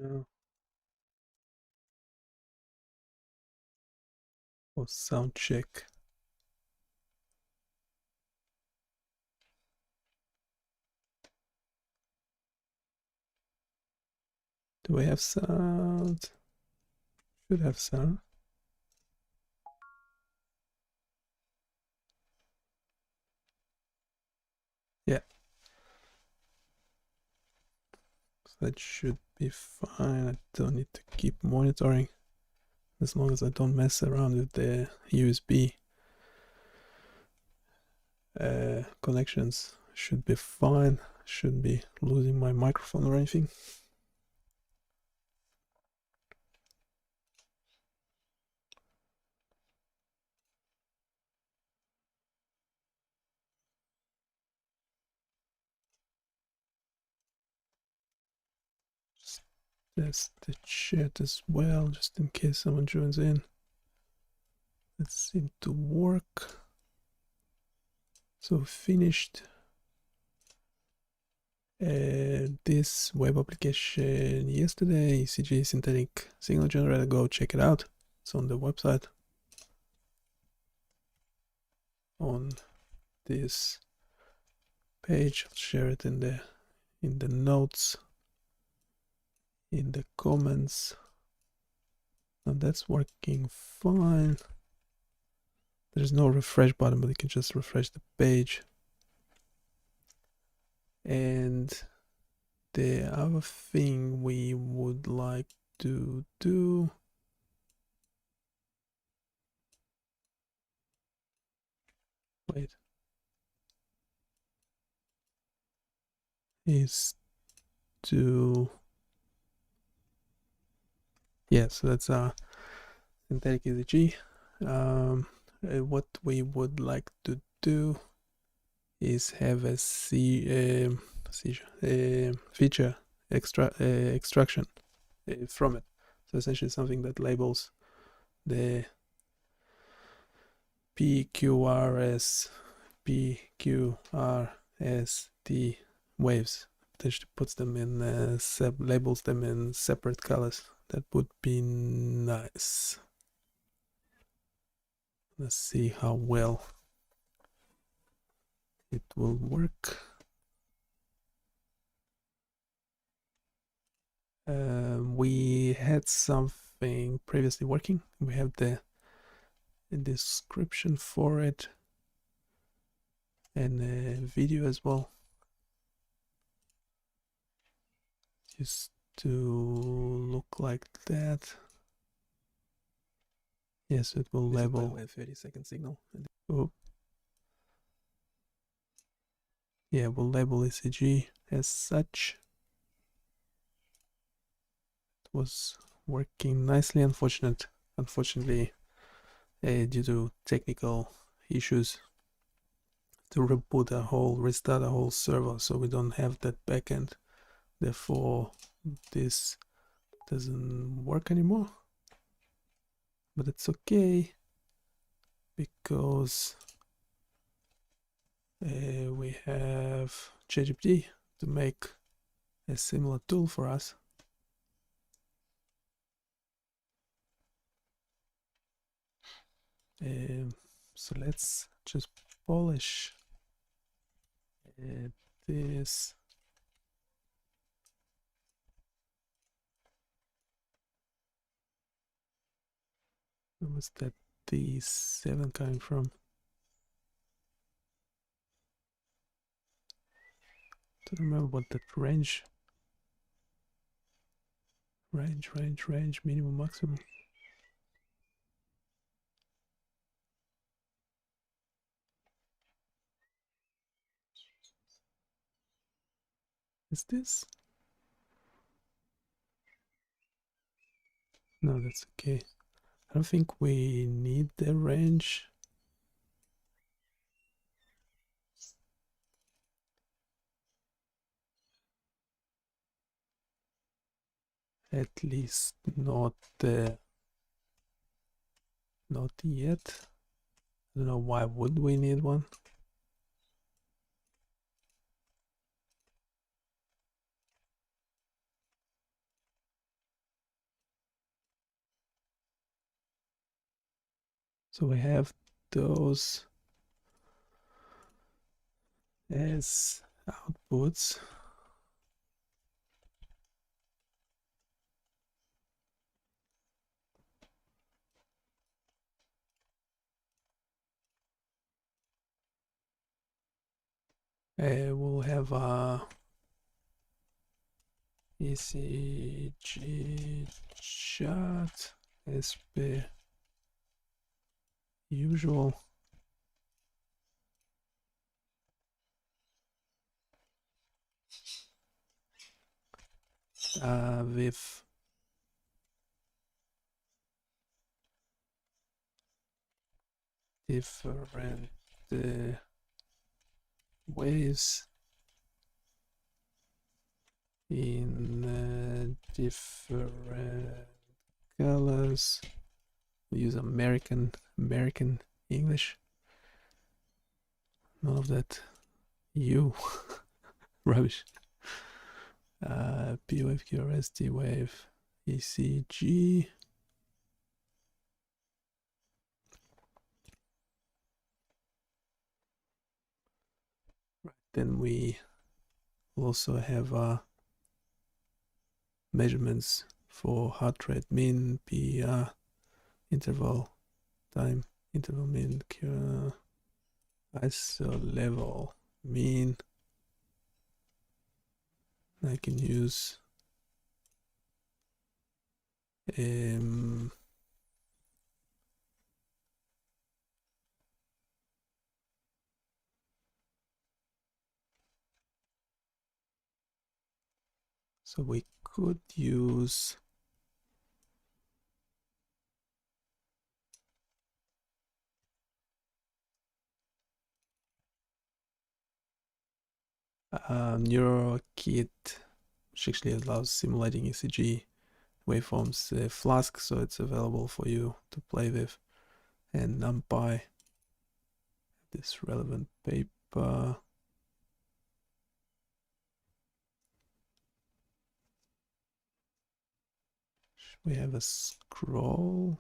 No. Oh, sound check. Do we have sound? Should have sound. Yeah. So that should be fine. I don't need to keep monitoring as long as I don't mess around with the USB connections. Should be fine. Shouldn't be losing my microphone or anything. Just test the chat as well, just in case someone joins in. It seemed to work. So finished this web application yesterday, ECG synthetic signal generator. Go check it out. It's on the website. On this page, I'll share it in the notes, in the comments. And that's working fine. There's no refresh button, but you can just refresh the page. And the other thing we would like to do is to so that's a synthetic ECG. What we would like to do is have a feature extraction from it. So essentially something that labels the PQRS, PQRST waves. Potentially puts them in labels them in separate colors. That would be nice. Let's see how well it will work. We had something previously working. We have the description for it and a video as well. Just to look like that. Yes, it will label a 30-second signal. Oh. Yeah, we'll label ECG as such. It was working nicely. Unfortunately, due to technical issues, to restart a whole server, so we don't have that backend. Therefore, this doesn't work anymore. But it's okay because we have ChatGPT to make a similar tool for us. So let's just polish this. Where was that D7 coming from? Don't remember what that range, minimum, maximum. Is this? No, that's okay. I don't think we need the range. At least not yet. I don't know why would we need one. So we have those as outputs. We'll have a ECG chart as per usual. With different waves in different colors. We use American English. None of that you rubbish. P wave, QRS, T wave, ECG. Right, then we also have measurements for heart rate, mean, PER, interval time, interval mean, ISO level, mean. I can use so we could use NeuroKit, which actually allows simulating ECG waveforms, Flask, so it's available for you to play with, and NumPy, this relevant paper. We have a scroll.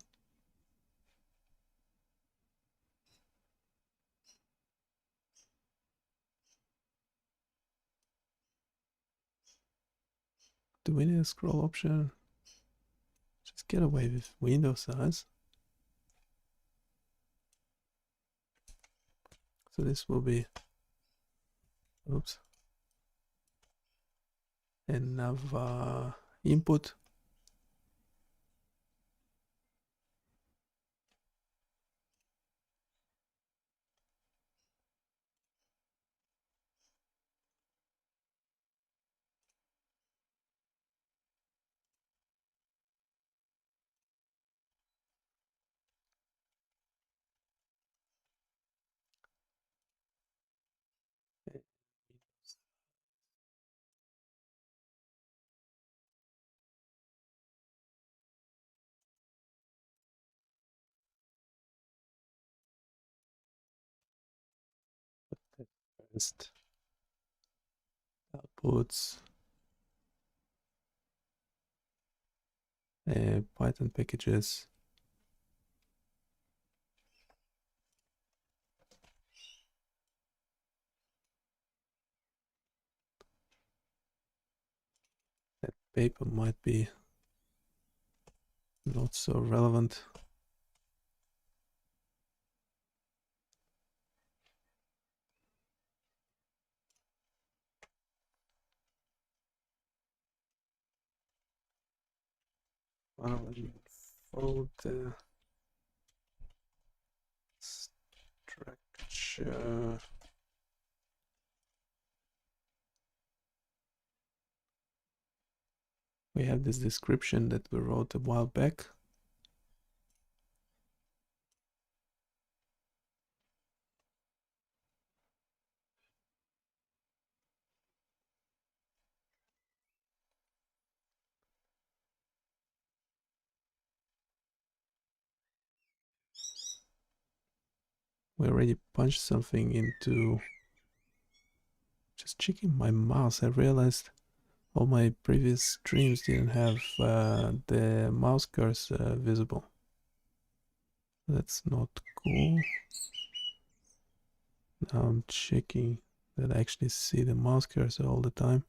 Do we need a scroll option? Just get away with window size. So this will be, oops, another input. First outputs, Python packages. That paper might be not so relevant. Biology folder structure. We have this description that we wrote a while back. We already punched something into, just checking my mouse. I realized all my previous streams didn't have the mouse cursor visible. That's not cool. Now I'm checking that I actually see the mouse cursor all the time.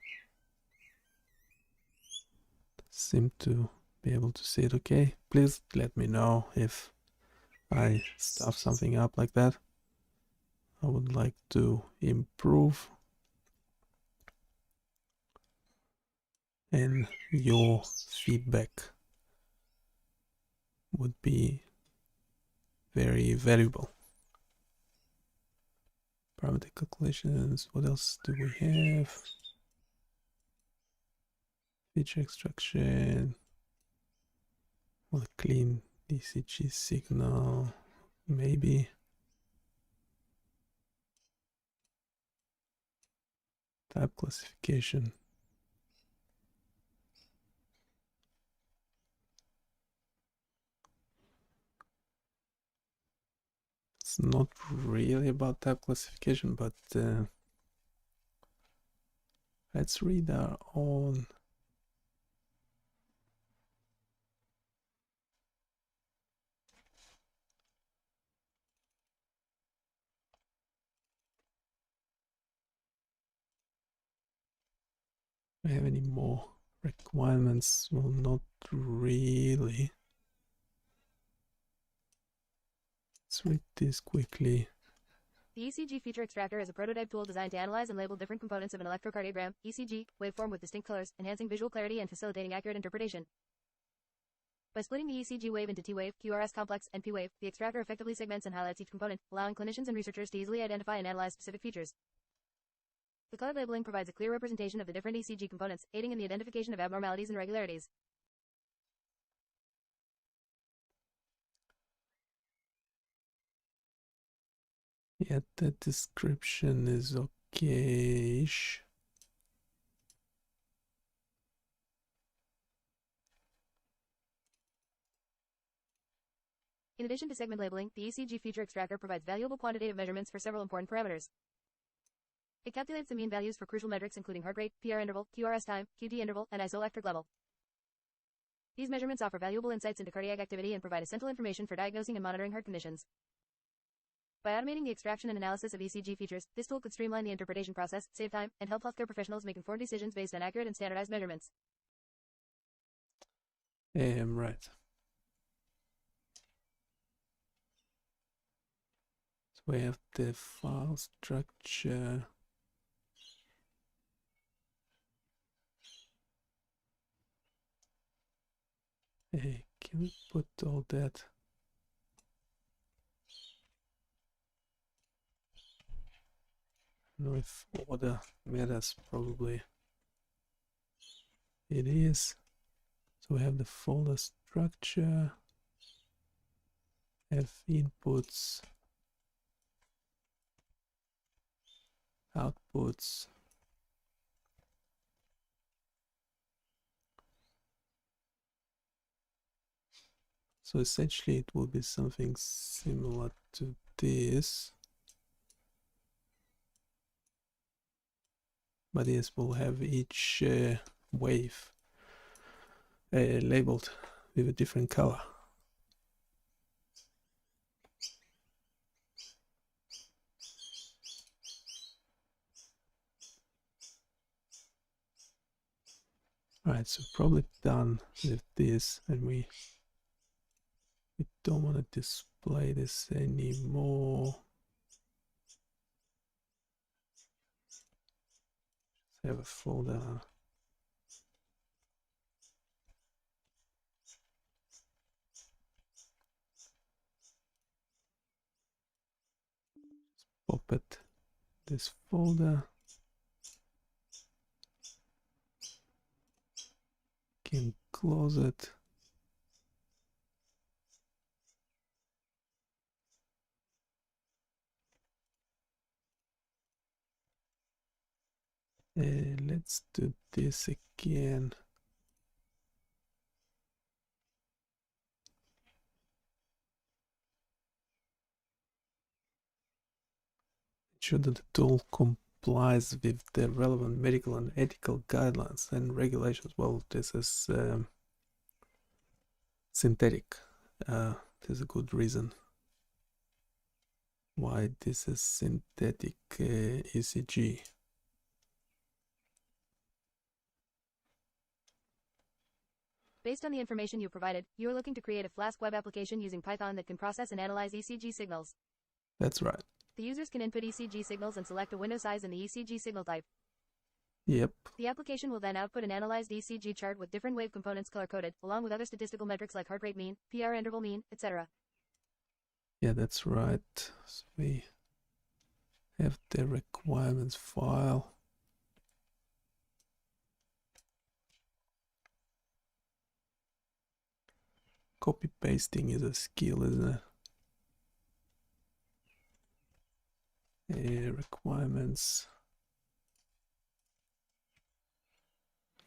Seem to be able to see it okay. Please let me know if I stuff something up like that. I would like to improve, and your feedback would be very valuable. Parameter calculations, what else do we have? Feature extraction, well, clean ECG signal, maybe. Type classification. It's not really about type classification, but let's read our own. Do I have any more requirements? Well, not really. Let's read this quickly. The ECG feature extractor is a prototype tool designed to analyze and label different components of an electrocardiogram, ECG, waveform with distinct colors, enhancing visual clarity and facilitating accurate interpretation. By splitting the ECG wave into T-wave, QRS complex, and P-wave, the extractor effectively segments and highlights each component, allowing clinicians and researchers to easily identify and analyze specific features. The color labeling provides a clear representation of the different ECG components, aiding in the identification of abnormalities and irregularities. Yeah, the description is okay-ish. In addition to segment labeling, the ECG feature extractor provides valuable quantitative measurements for several important parameters. It calculates the mean values for crucial metrics including heart rate, PR interval, QRS time, QT interval, and isoelectric level. These measurements offer valuable insights into cardiac activity and provide essential information for diagnosing and monitoring heart conditions. By automating the extraction and analysis of ECG features, this tool could streamline the interpretation process, save time, and help healthcare professionals make informed decisions based on accurate and standardized measurements. Right. So we have the file structure. Hey, can we put all that? I don't know if order matters, probably it is. So we have the folder structure, have inputs, outputs. So essentially it will be something similar to this. But yes, we'll have each wave labeled with a different color. Alright, so probably done with this, and we don't want to display this anymore. Just have a folder. Pop it this folder. Can close it. Let's do this again. Ensure that the tool complies with the relevant medical and ethical guidelines and regulations. Well, this is synthetic. There's a good reason why this is synthetic ECG. Based on the information you provided, you are looking to create a Flask web application using Python that can process and analyze ECG signals. That's right. The users can input ECG signals and select a window size in the ECG signal type. Yep. The application will then output an analyzed ECG chart with different wave components color-coded, along with other statistical metrics like heart rate mean, PR interval mean, etc. Yeah, that's right. So we have the requirements file. Copy pasting is a skill, isn't it? Requirements.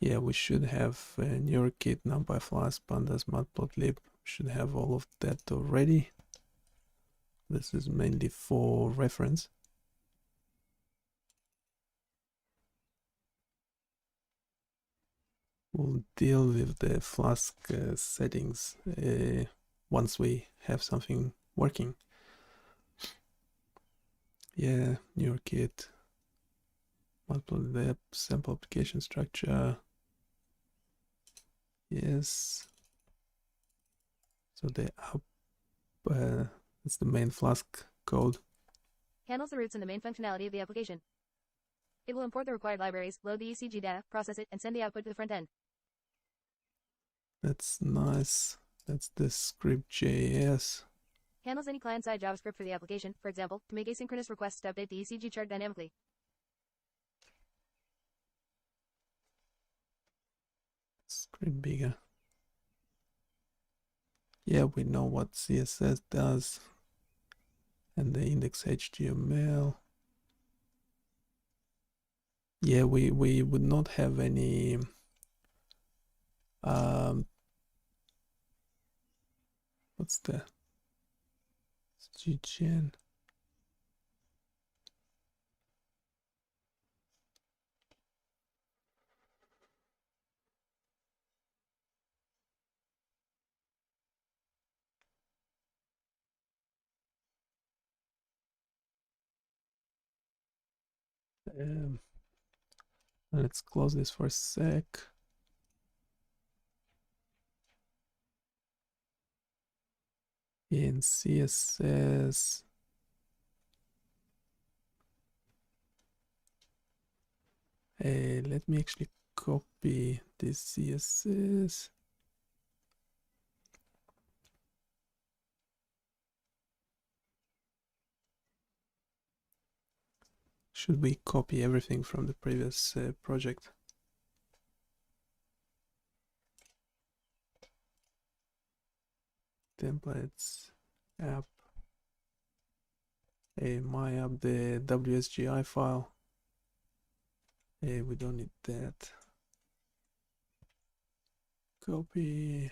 Yeah, we should have NeuroKit, NumPy, Flask, Pandas, Matplotlib. Should have all of that already. This is mainly for reference. We'll deal with the Flask settings once we have something working. Yeah, NeuroKit, Matplotlib, sample application structure. Yes. So the app, it's the main Flask code. Handles the roots and the main functionality of the application. It will import the required libraries, load the ECG data, process it, and send the output to the front end. That's nice. That's the script.js. Handles any client-side JavaScript for the application, for example, to make asynchronous requests to update the ECG chart dynamically. Script bigger. Yeah, we know what CSS does. And the index HTML. Yeah, we would not have any what's the GGen? Let's close this for a sec. In CSS, let me actually copy this CSS. Should we copy everything from the previous project? Templates, app, my app, the WSGI file. We don't need that. Copy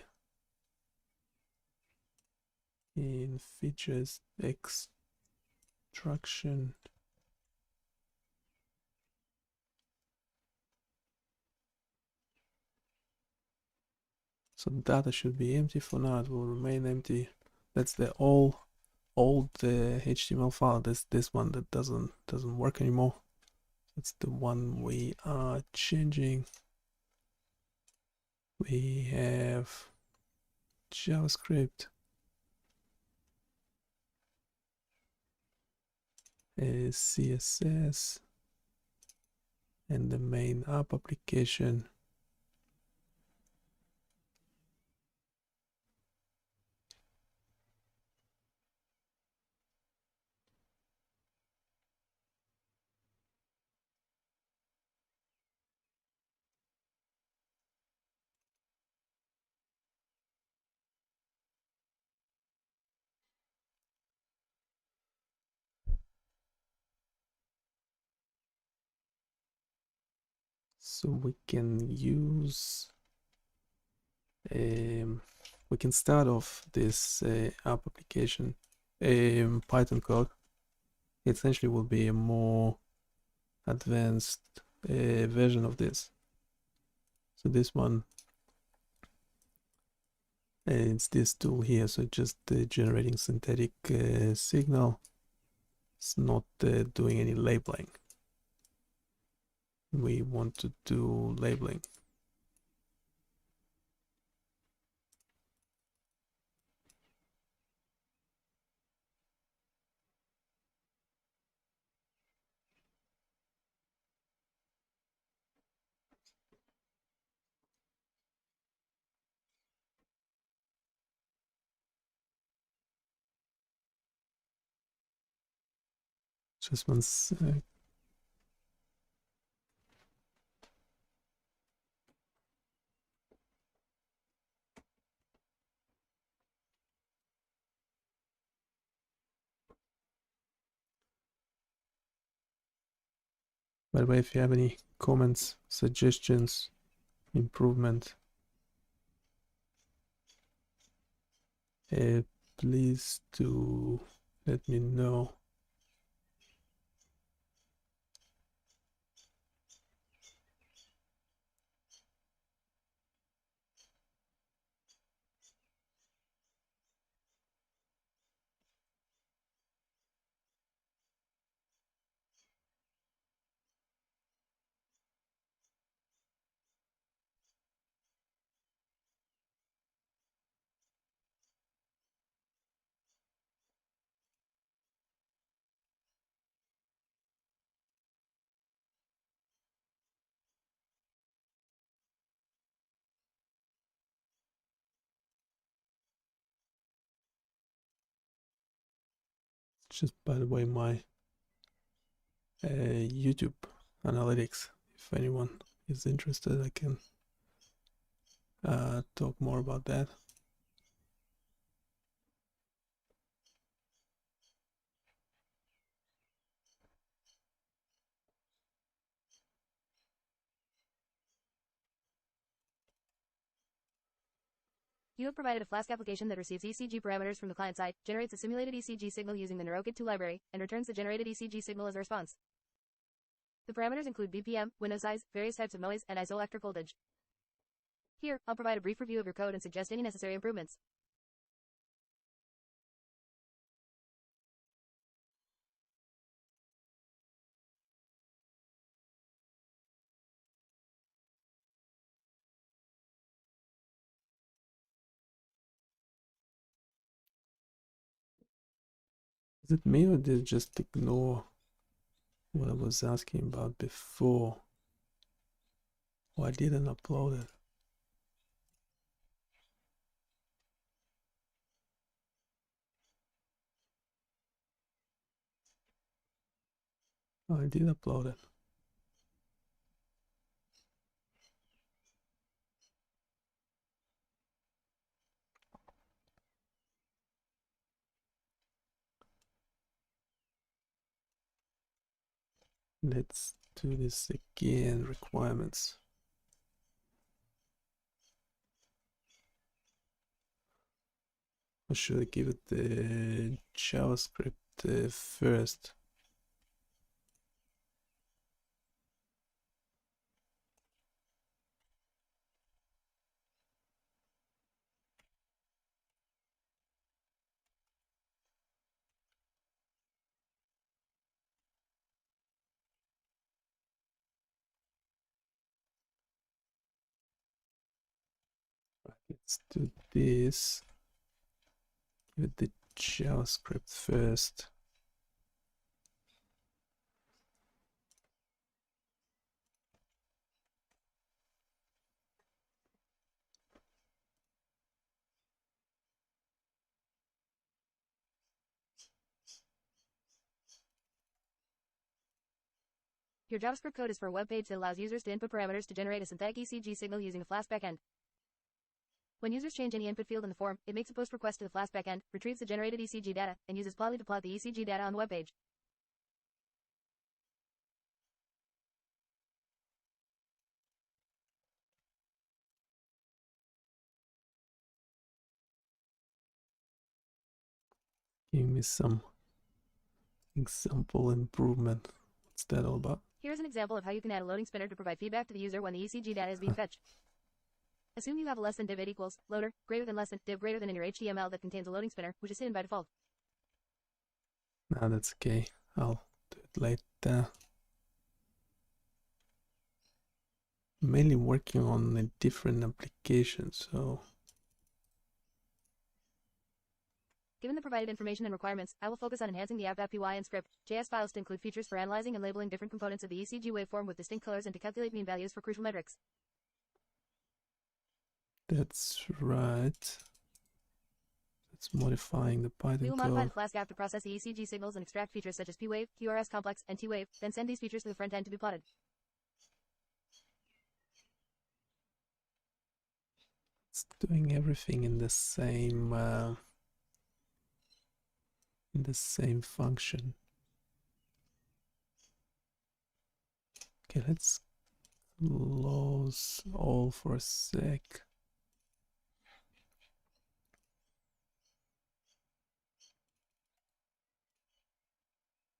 in features extraction. So data should be empty for now. It will remain empty. That's the old HTML file. This one that doesn't work anymore. It's the one we are changing. We have JavaScript, CSS, and the main app application. So we can use, we can start off this app application Python code. It essentially will be a more advanced version of this. So this one, it's this tool here. So just generating synthetic signal. It's not doing any labeling. We want to do labeling. Just one sec. By the way, if you have any comments, suggestions, improvement, please do let me know. Just by the way, my YouTube analytics. If anyone is interested, I can talk more about that. You have provided a Flask application that receives ECG parameters from the client side, generates a simulated ECG signal using the NeuroKit 2 library, and returns the generated ECG signal as a response. The parameters include BPM, window size, various types of noise, and isoelectric voltage. Here, I'll provide a brief review of your code and suggest any necessary improvements. Is it me or did it just ignore what I was asking about before? Oh, I didn't upload it. Oh, I did upload it. Let's do this again. Requirements. Or should I give it the JavaScript first? Let's do this. Give it the JavaScript first. Your JavaScript code is for a web page that allows users to input parameters to generate a synthetic ECG signal using a Flask backend. When users change any input field in the form, it makes a post request to the Flask backend, retrieves the generated ECG data, and uses Plotly to plot the ECG data on the web page. Give me some example improvement. What's that all about? Here's an example of how you can add a loading spinner to provide feedback to the user when the ECG data is being fetched. Assume you have a less than div 8 equals, loader, greater than less than, div greater than in your HTML that contains a loading spinner, which is hidden by default. Nah, that's okay. I'll do it later. Mainly working on a different application, so Given the provided information and requirements, I will focus on enhancing the app.py and script.js files to include features for analyzing and labeling different components of the ECG waveform with distinct colors and to calculate mean values for crucial metrics. that's right. That's modifying the Python We will code. modify the Flask app to process the ECG signals and extract features such as P-wave, QRS complex, and T-wave, then send these features to the front end to be plotted. It's doing everything in the same function. Okay, let's close all for a sec.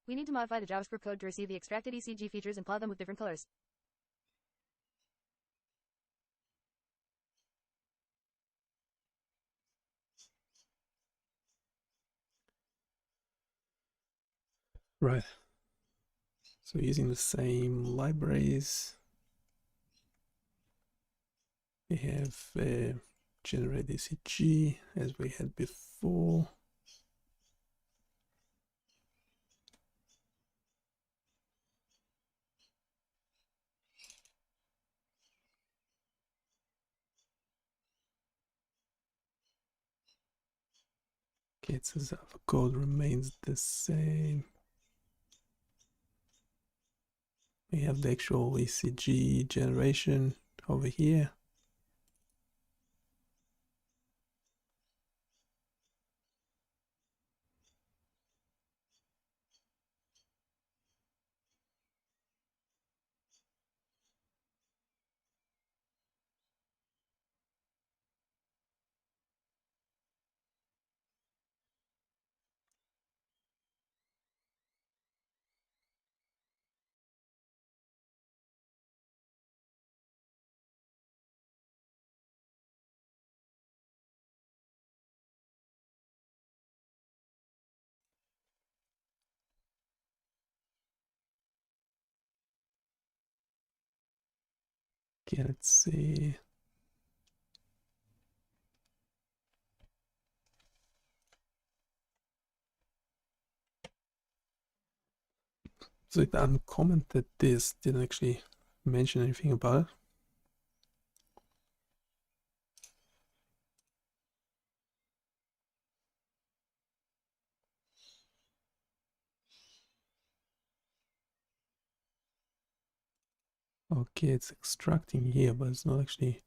We need to modify the JavaScript code to receive the extracted ECG features and plot them with different colors. Right. So using the same libraries, we have generate ECG as we had before. Okay, it says the code remains the same. We have the actual ECG generation over here. Okay, let's see. So it uncommented this, didn't actually mention anything about it. Okay, it's extracting here, but it's not actually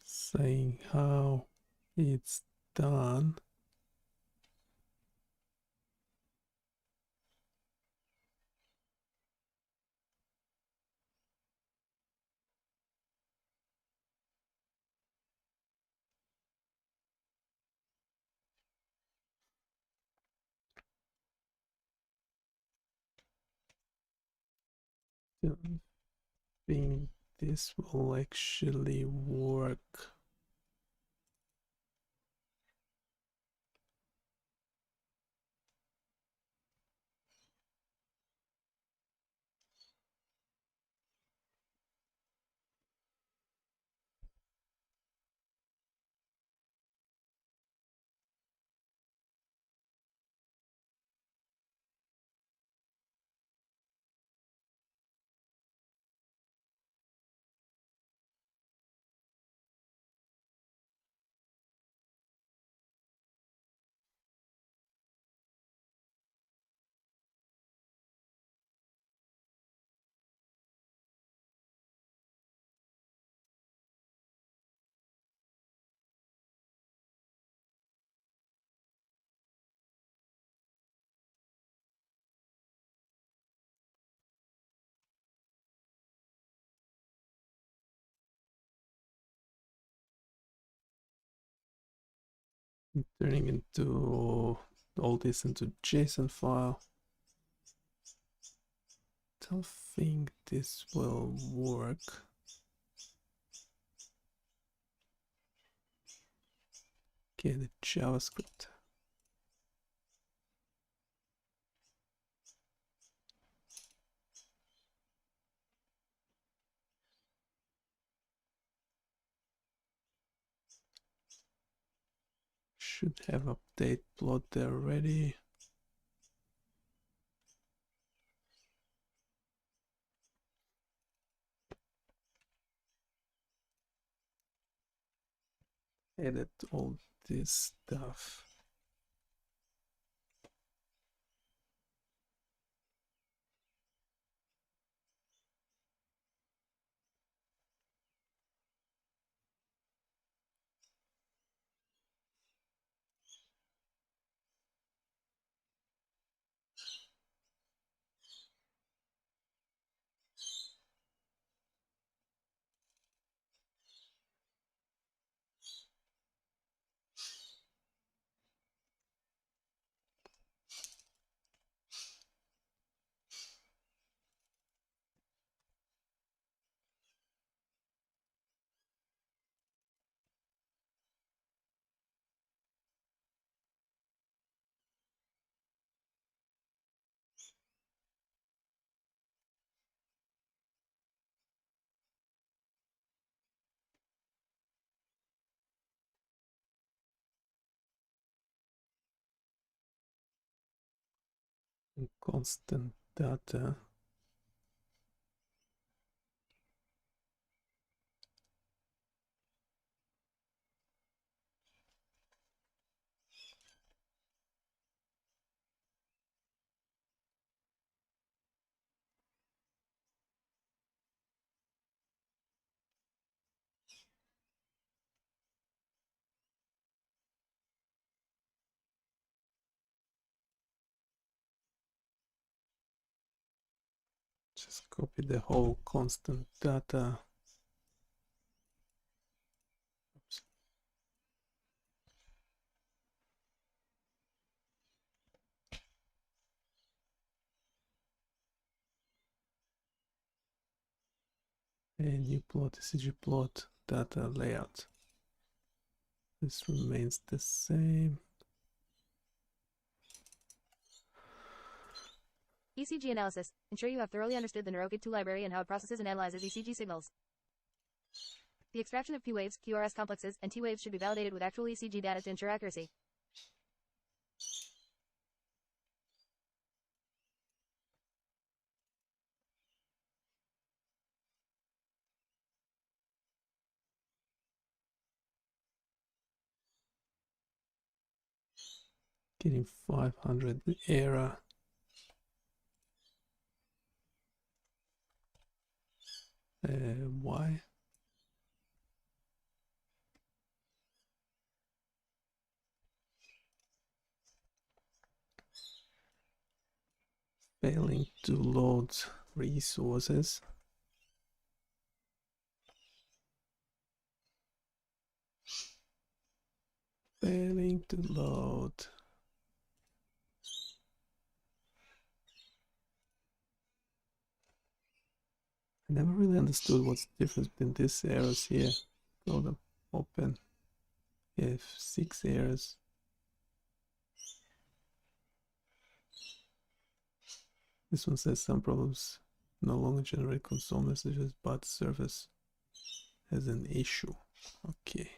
saying how it's done. Don't think this will actually work. Turning into all this into JSON file. Don't think this will work. Okay, the JavaScript. should have update plot there already. Edit all this stuff. And constant data. Just copy the whole constant data. Oops. A new plot, ECG plot, data layout. This remains the same. ECG analysis. Ensure you have thoroughly understood the NeuroKit 2 library and how it processes and analyzes ECG signals. The extraction of P waves, QRS complexes, and T waves should be validated with actual ECG data to ensure accuracy. Getting 500 error. Why? Failing to load resources. Failing to load. I never really understood what's the difference between these errors here. Go to open. You have 6 errors. This one says some problems no longer generate console messages, but service has an issue. Okay.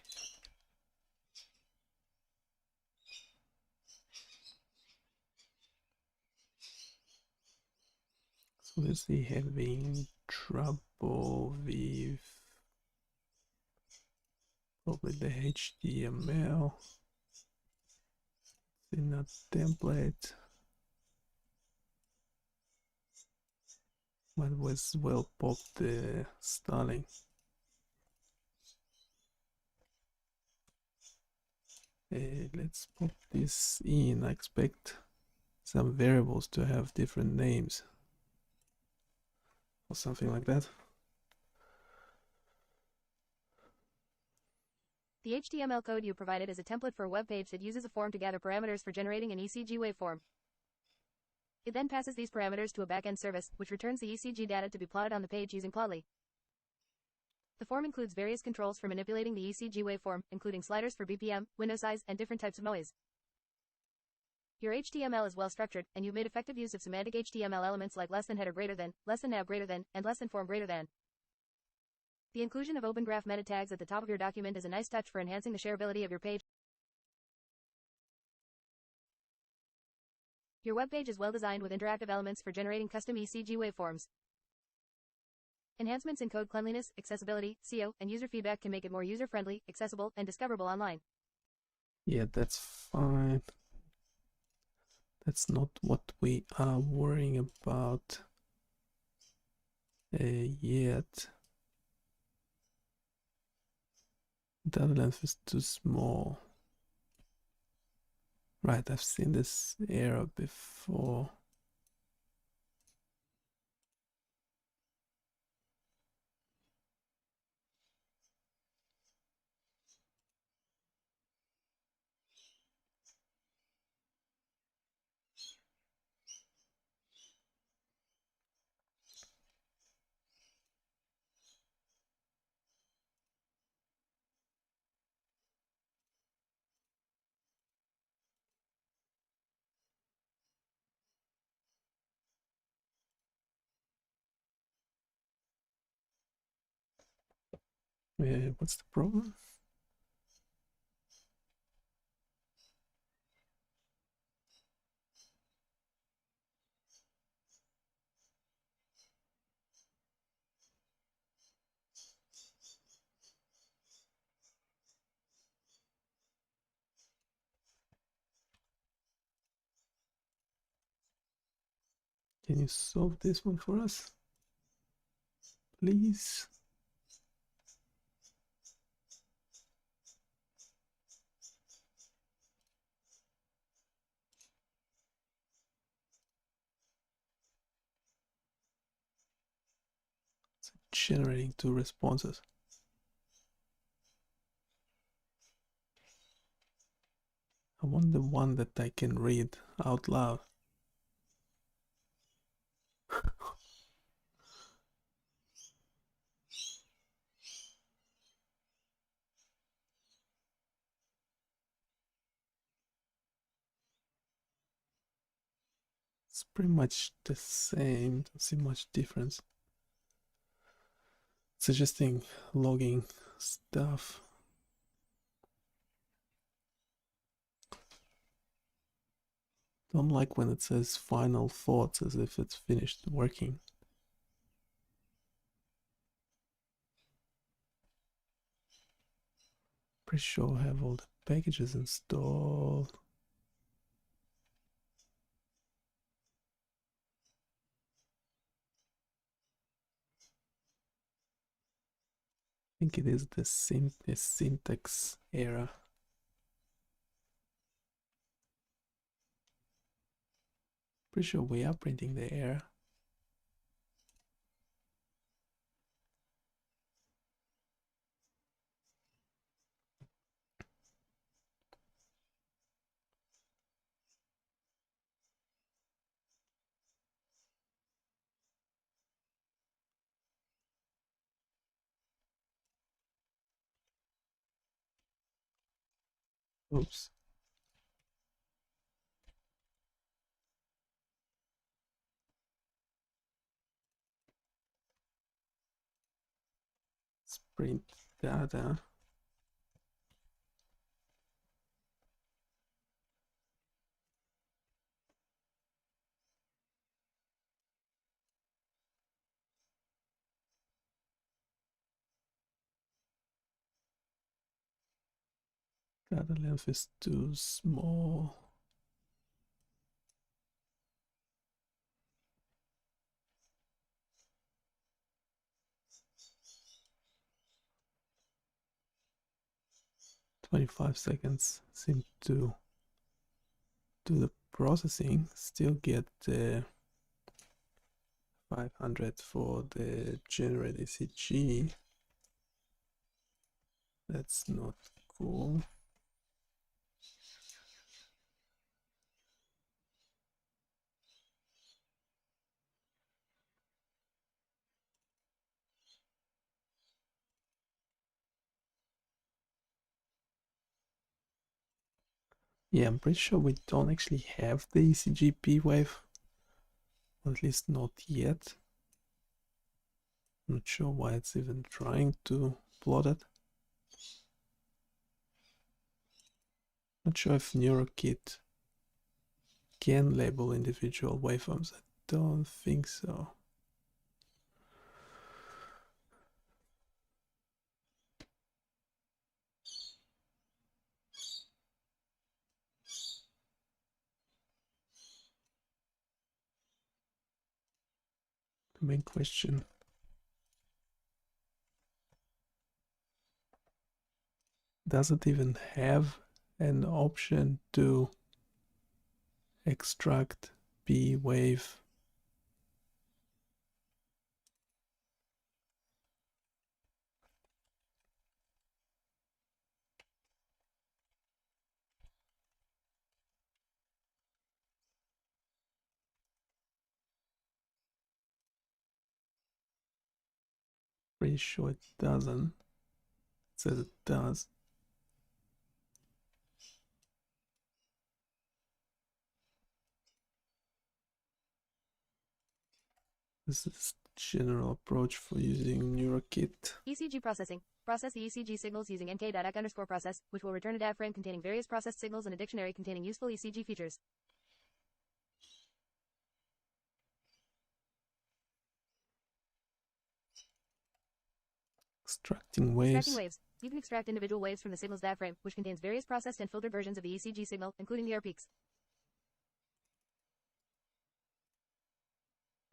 So let's see, having trouble with probably the HTML in a template. Might as well pop the styling. Let's pop this in. I expect some variables to have different names or something like that. The HTML code you provided is a template for a web page that uses a form to gather parameters for generating an ECG waveform. It then passes these parameters to a backend service, which returns the ECG data to be plotted on the page using Plotly. The form includes various controls for manipulating the ECG waveform, including sliders for BPM, window size, and different types of noise. Your HTML is well structured, and you've made effective use of semantic HTML elements like less than header greater than, less than nav greater than, and less than form greater than. The inclusion of Open Graph meta tags at the top of your document is a nice touch for enhancing the shareability of your page. Your web page is well designed with interactive elements for generating custom ECG waveforms. Enhancements in code cleanliness, accessibility, SEO, and user feedback can make it more user-friendly, accessible, and discoverable online. Yeah, that's fine. That's not what we are worrying about yet. Data length is too small. Right, I've seen this error before. What's the problem? Can you solve this one for us, please? It's generating 2 responses. I want the one that I can read out loud. It's pretty much the same, don't see much difference. Suggesting logging stuff. Don't like when it says final thoughts as if it's finished working. Pretty sure I have all the packages installed. I think it is the syntax error. Pretty sure we are printing the error. Oops. Let's print data. Data length is too small. $25 seem to do the processing. Still get 500 for the generate ECG. That's not cool. Yeah, I'm pretty sure we don't actually have the ECG P wave, or at least not yet. Not sure why it's even trying to plot it. Not sure if NeuroKit can label individual waveforms? I don't think so. The main question. Does it even have an option to extract B wave? Pretty sure it doesn't. It says it does. This is general approach for using NeuroKit. ECG processing. Process the ECG signals using nk.ac_process, which will return a DAV frame containing various processed signals and a dictionary containing useful ECG features. Extracting waves. Extracting waves. You can extract individual waves from the signal's DAV frame, which contains various processed and filtered versions of the ECG signal, including the R peaks.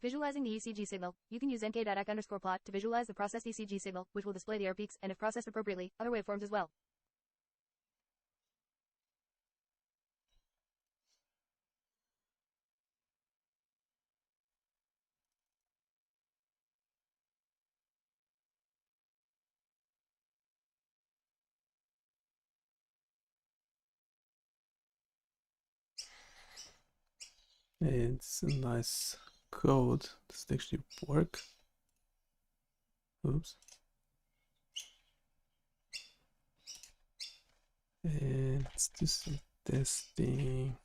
Visualizing the ECG signal, you can use nk.ac_plot to visualize the processed ECG signal, which will display the R peaks, and if processed appropriately, other waveforms as well. It's a nice code. Does it actually work? Oops. And let's do some testing.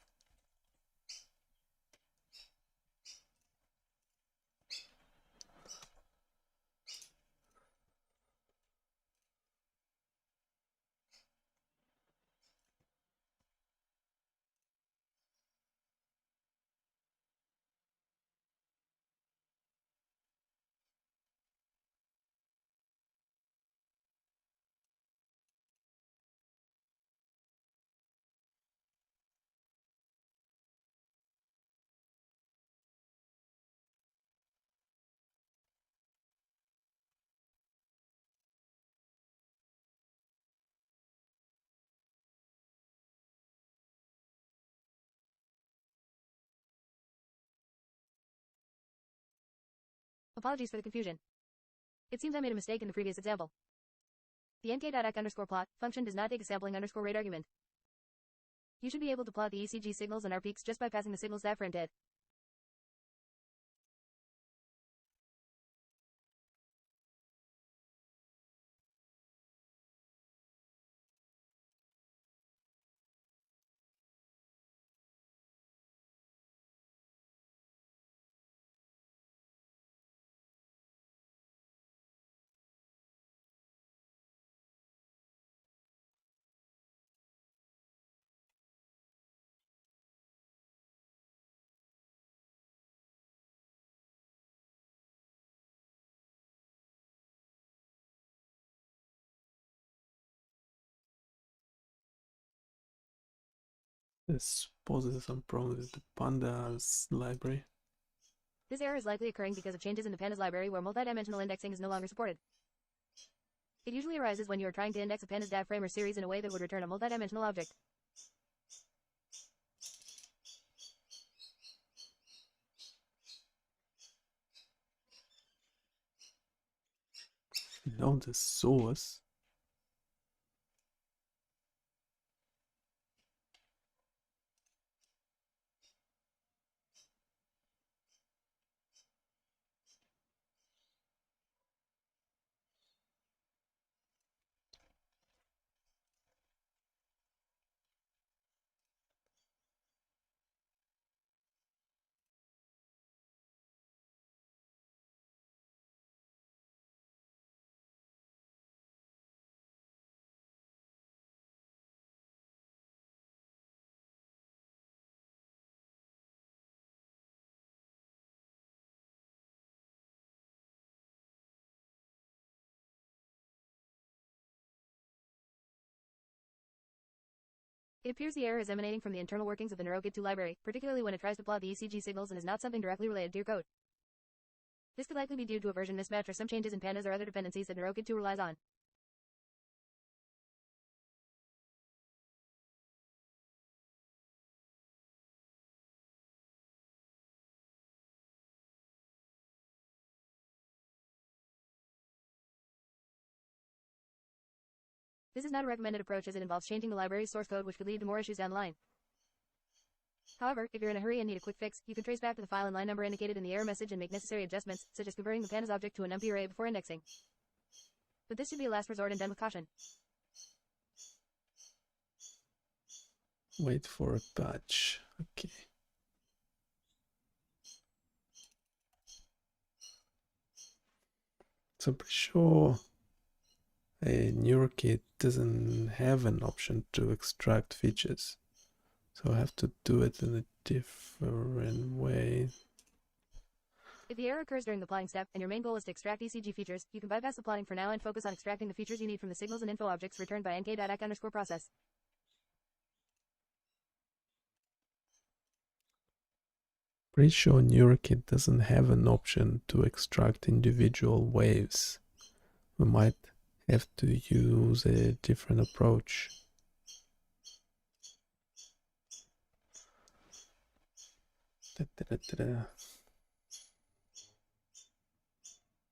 Apologies for the confusion. It seems I made a mistake in the previous example. The nk.ac_plot function does not take a sampling underscore rate argument. You should be able to plot the ECG signals and R peaks just by passing the signal's DAV frame to it. I suppose there's some problem with the pandas library. This error is likely occurring because of changes in the pandas library where multidimensional indexing is no longer supported. It usually arises when you are trying to index a pandas DAV frame or series in a way that would return a multidimensional object. Know the source. It appears the error is emanating from the internal workings of the NeuroKit2 library, particularly when it tries to plot the ECG signals and is not something directly related to your code. This could likely be due to a version mismatch or some changes in pandas or other dependencies that NeuroKit2 relies on. This is not a recommended approach as it involves changing the library's source code, which could lead to more issues down the line. However, if you're in a hurry and need a quick fix, you can trace back to the file and line number indicated in the error message and make necessary adjustments, such as converting the pandas object to a numpy array before indexing. But this should be a last resort and done with caution. Wait for a patch. Okay. So I'm pretty sure a NeuroKit doesn't have an option to extract features. So I have to do it in a different way. If the error occurs during the plotting step, and your main goal is to extract ECG features, you can bypass the plotting for now and focus on extracting the features you need from the signals and info objects returned by nk.ack_process. Pretty sure NeuroKit doesn't have an option to extract individual waves. We might have to use a different approach.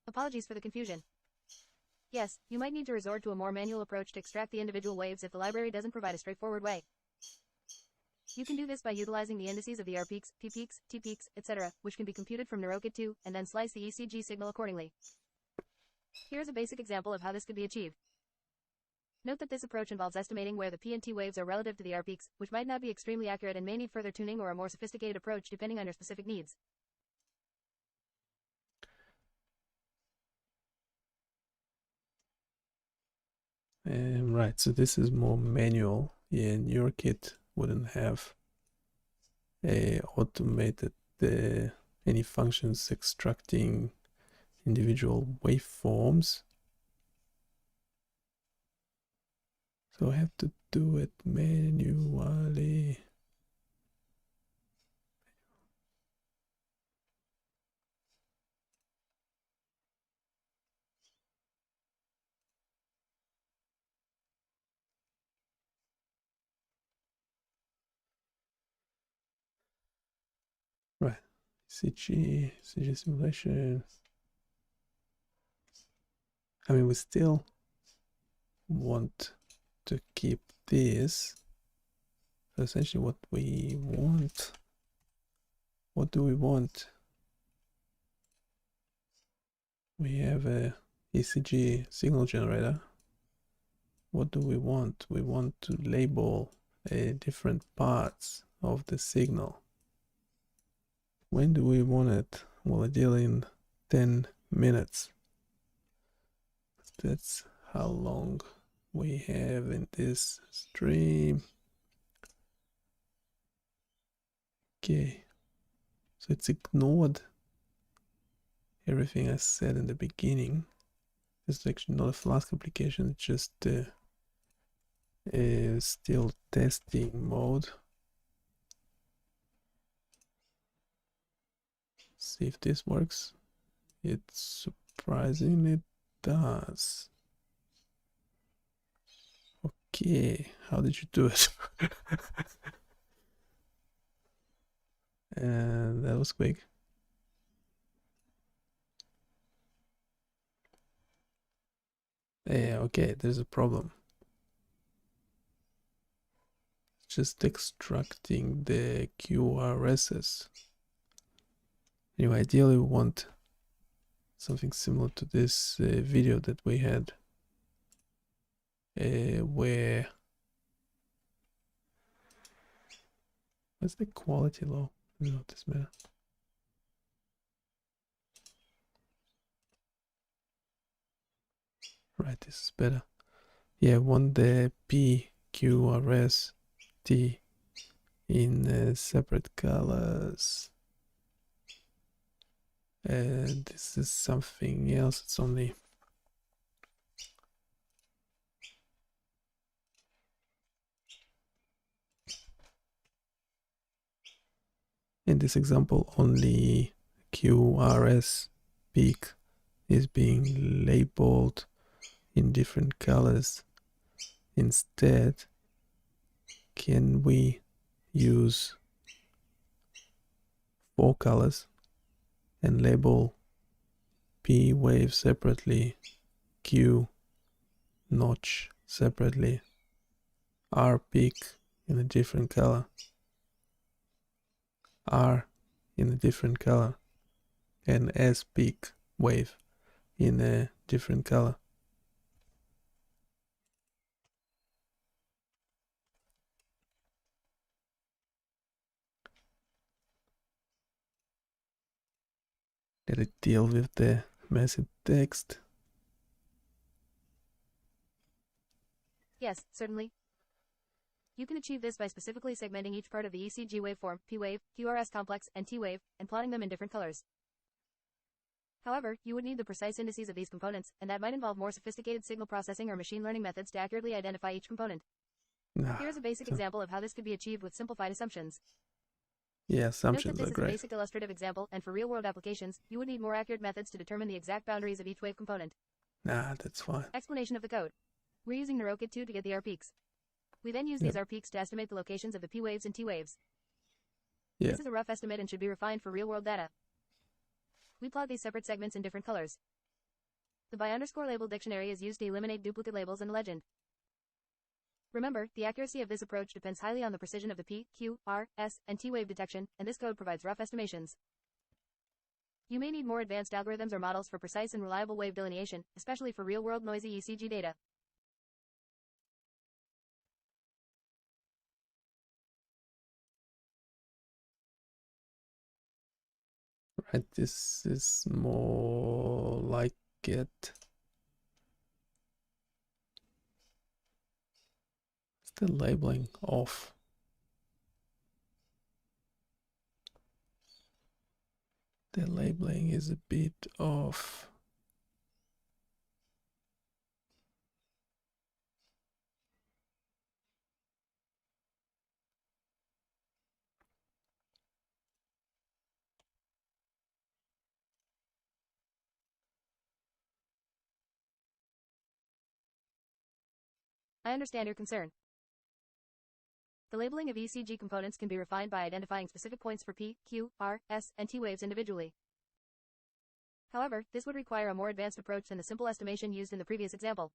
Apologies for the confusion. Yes, you might need to resort to a more manual approach to extract the individual waves if the library doesn't provide a straightforward way. You can do this by utilizing the indices of the R peaks, P peaks, T peaks, etc., which can be computed from NeuroKit2, and then slice the ECG signal accordingly. Here's a basic example of how this could be achieved. Note that this approach involves estimating where the P and T waves are relative to the R peaks, which might not be extremely accurate and may need further tuning or a more sophisticated approach depending on your specific needs. Right, so this is more manual. Yeah, NeuroKit wouldn't have automated any functions extracting individual waveforms. So I have to do it manually. Right, ECG simulation. I mean, we still want to keep this. So essentially what we want, what do we want? We have a ECG signal generator. What do we want? We want to label different parts of the signal. When do we want it? Well, ideally in 10 minutes. That's how long we have in this stream. Okay, so it's ignored everything I said in the beginning. It's actually not a Flask application, it's just still testing mode. See if this works. It's surprising it does. Okay, how did you do it? And that was quick. Yeah, okay, there's a problem. Just extracting the QRSs. Anyway, ideally we want something similar to this video that we had where what's the quality low? No, this matter. Right, this is better. Yeah, I want the P, Q, R, S, T in separate colors. And this is something else. It's only In this example, only QRS peak is being labeled in different colors. Instead, can we use 4 colors and label P wave separately, Q notch separately, R peak in a different color, R in a different color, and S peak wave in a different color? Let it deal with the messy text. Yes, certainly. You can achieve this by specifically segmenting each part of the ECG waveform, P wave, QRS complex, and T wave, and plotting them in different colors. However, you would need the precise indices of these components, and that might involve more sophisticated signal processing or machine learning methods to accurately identify each component. Here is a basic example of how this could be achieved with simplified assumptions. Yeah, Note assumptions that are this is a great. basic illustrative example, and for real-world applications, you would need more accurate methods to determine the exact boundaries of each wave component. Nah, that's fine. Explanation of the code. We're using NeuroKit 2 to get the R peaks. We then use these R peaks to estimate the locations of the P waves and T waves. Yeah. This is a rough estimate and should be refined for real-world data. We plot these separate segments in different colors. The by_label dictionary is used to eliminate duplicate labels and a legend. Remember, the accuracy of this approach depends highly on the precision of the P, Q, R, S, and T wave detection, and this code provides rough estimations. You may need more advanced algorithms or models for precise and reliable wave delineation, especially for real-world noisy ECG data. Right, this is more like it. It's the labeling off. The labeling is a bit off. I understand your concern. The labeling of ECG components can be refined by identifying specific points for P, Q, R, S, and T waves individually. However, this would require a more advanced approach than the simple estimation used in the previous example.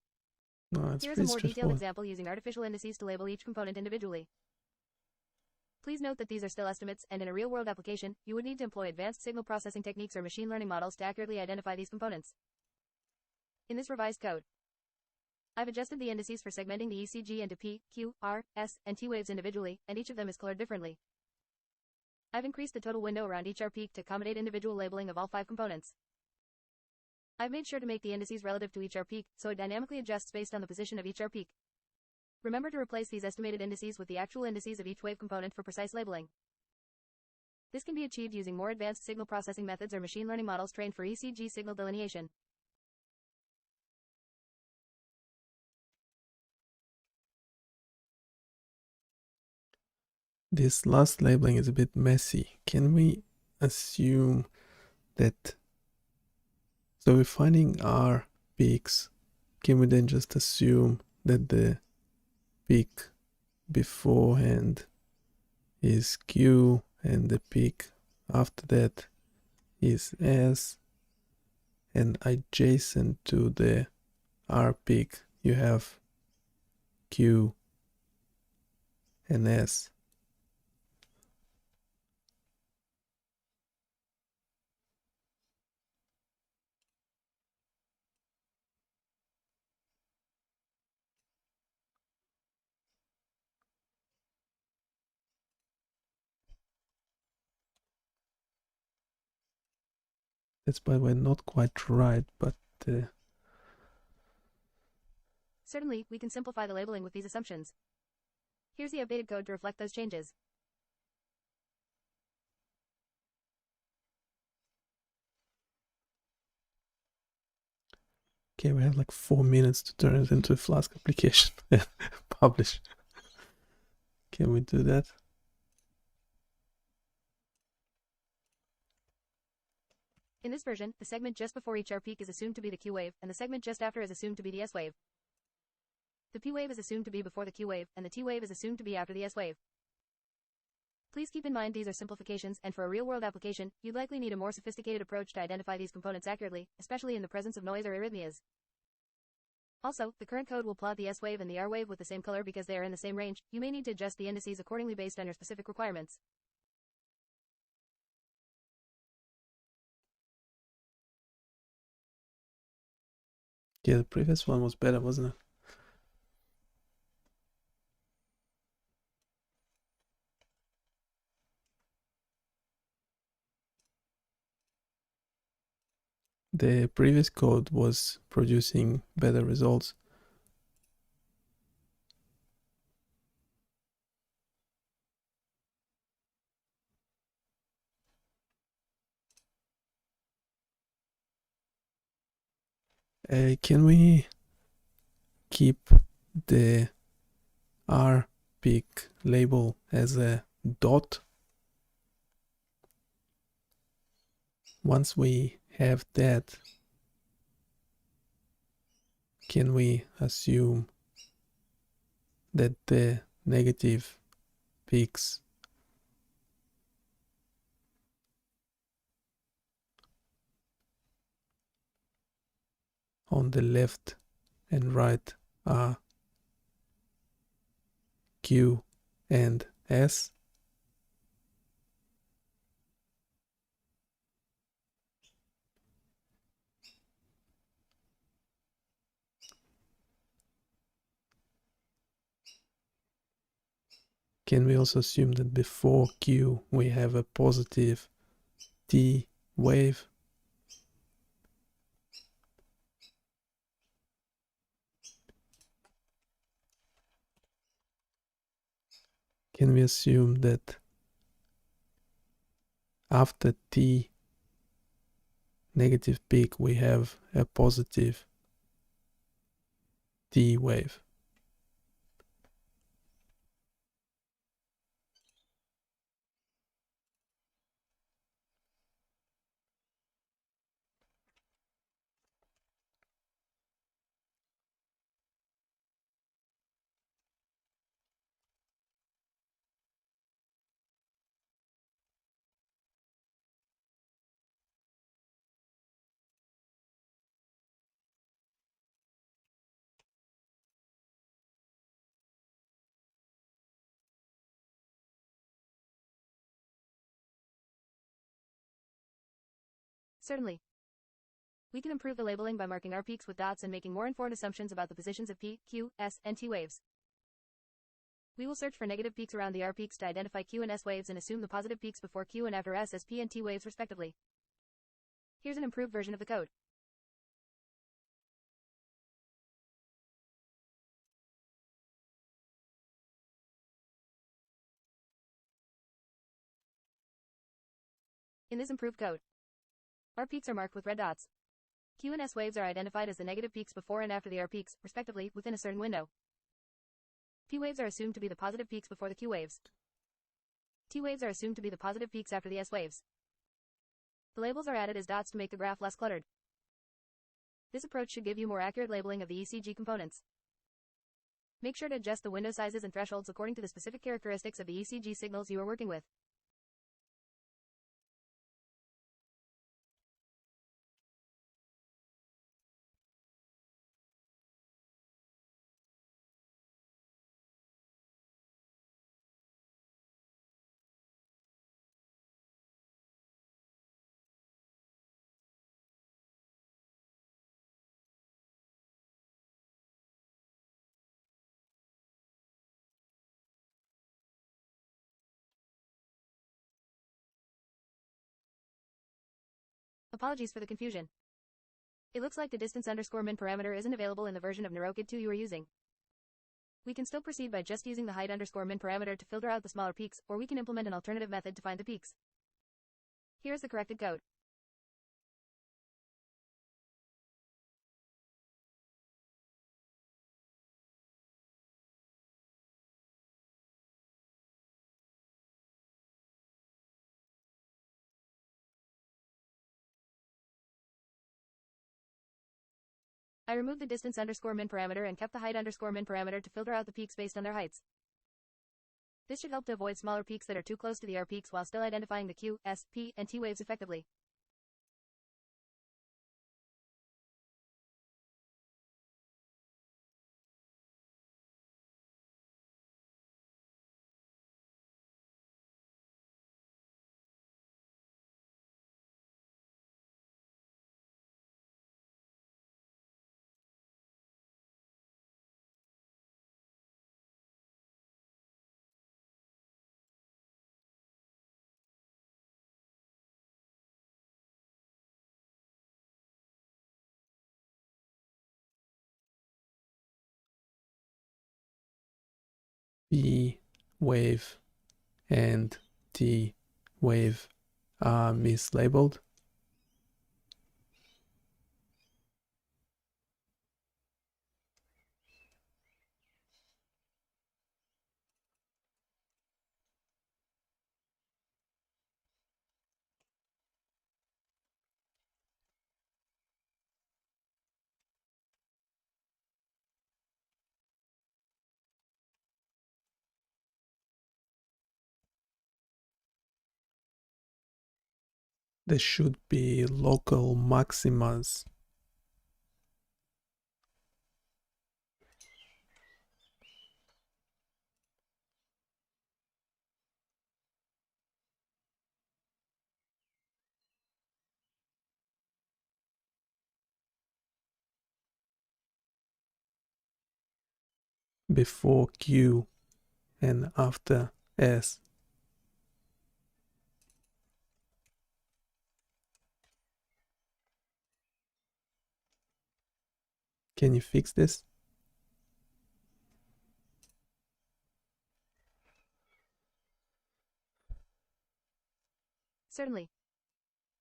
No, it's Here is pretty a more detailed straightforward. example using artificial indices to label each component individually. Please note that these are still estimates, and in a real-world application, you would need to employ advanced signal processing techniques or machine learning models to accurately identify these components. In this revised code, I've adjusted the indices for segmenting the ECG into P, Q, R, S, and T waves individually, and each of them is colored differently. I've increased the total window around each R peak to accommodate individual labeling of all 5 components. I've made sure to make the indices relative to each R peak, so it dynamically adjusts based on the position of each R peak. Remember to replace these estimated indices with the actual indices of each wave component for precise labeling. This can be achieved using more advanced signal processing methods or machine learning models trained for ECG signal delineation. This last labeling is a bit messy. Can we assume that, so we're finding R peaks, can we then just assume that the peak beforehand is Q and the peak after that is S, and adjacent to the R peak you have Q and S? That's, by the way, not quite right, but Certainly, we can simplify the labeling with these assumptions. Here's the updated code to reflect those changes. okay, we have like 4 minutes to turn it into a Flask application and publish. Can we do that? In this version, the segment just before each R peak is assumed to be the Q wave, and the segment just after is assumed to be the S wave. The P wave is assumed to be before the Q wave, and the T wave is assumed to be after the S wave. Please keep in mind these are simplifications, and for a real-world application, you'd likely need a more sophisticated approach to identify these components accurately, especially in the presence of noise or arrhythmias. Also, the current code will plot the S wave and the R wave with the same color because they are in the same range. You may need to adjust the indices accordingly based on your specific requirements. Yeah, the previous one was better, wasn't it? The previous code was producing better results. Can we keep the R peak label as a dot? Once we have that, can we assume that the negative peaks on the left and right are Q and S? Can we also assume that before Q we have a positive T wave? Can we assume that after T negative peak we have a positive T wave? Certainly. We can improve the labeling by marking R peaks with dots and making more informed assumptions about the positions of P, Q, S, and T waves. We will search for negative peaks around the R peaks to identify Q and S waves and assume the positive peaks before Q and after S as P and T waves respectively. Here's an improved version of the code. In this improved code, R peaks are marked with red dots. Q and S waves are identified as the negative peaks before and after the R peaks, respectively, within a certain window. P waves are assumed to be the positive peaks before the Q waves. T waves are assumed to be the positive peaks after the S waves. The labels are added as dots to make the graph less cluttered. This approach should give you more accurate labeling of the ECG components. Make sure to adjust the window sizes and thresholds according to the specific characteristics of the ECG signals you are working with. Apologies for the confusion. It looks like the distance_min parameter isn't available in the version of NeuroKid 2 you are using. We can still proceed by just using the height_min parameter to filter out the smaller peaks, or we can implement an alternative method to find the peaks. Here's the corrected code. I removed the distance underscore min parameter and kept the height underscore min parameter to filter out the peaks based on their heights. This should help to avoid smaller peaks that are too close to the R peaks while still identifying the Q, S, P, and T waves effectively. P wave and T wave are mislabeled. There should be local maximas. Before Q and after S. Can you fix this? Certainly.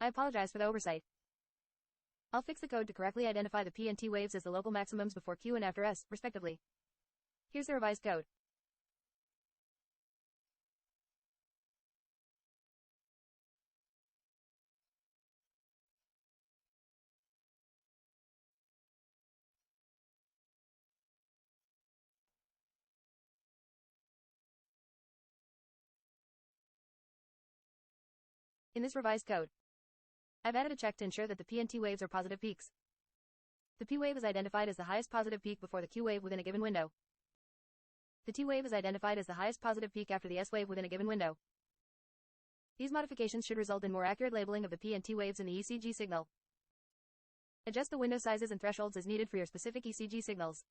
I apologize for the oversight. I'll fix the code to correctly identify the P and T waves as the local maximums before Q and after S, respectively. Here's the revised code. In this revised code, I've added a check to ensure that the P and T waves are positive peaks. The P wave is identified as the highest positive peak before the Q wave within a given window. The T wave is identified as the highest positive peak after the S wave within a given window. These modifications should result in more accurate labeling of the P and T waves in the ECG signal. Adjust the window sizes and thresholds as needed for your specific ECG signals.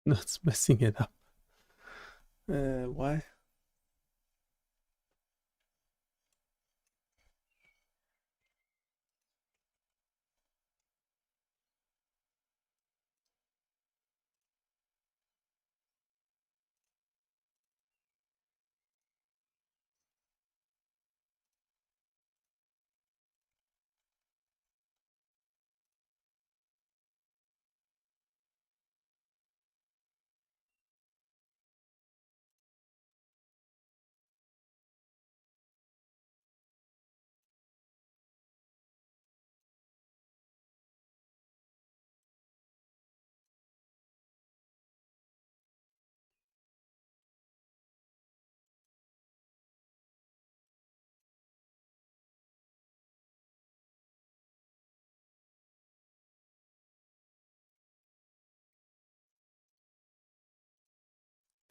No, it's messing it up. Why?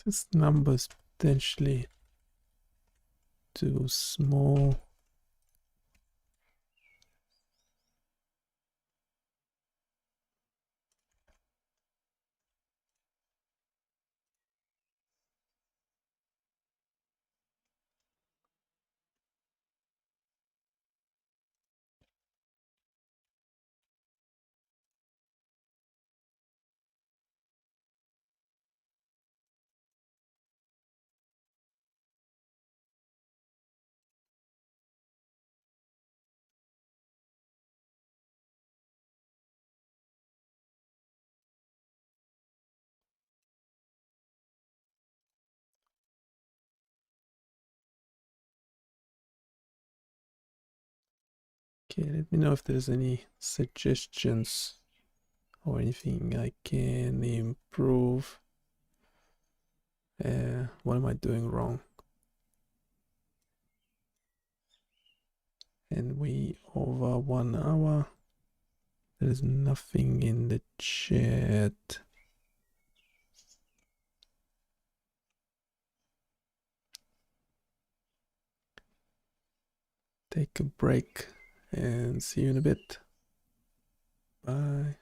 This number is potentially too small. Okay, let me know if there's any suggestions or anything I can improve. What am I doing wrong? And we over 1 hour. There's nothing in the chat. Take a break and see you in a bit. Bye.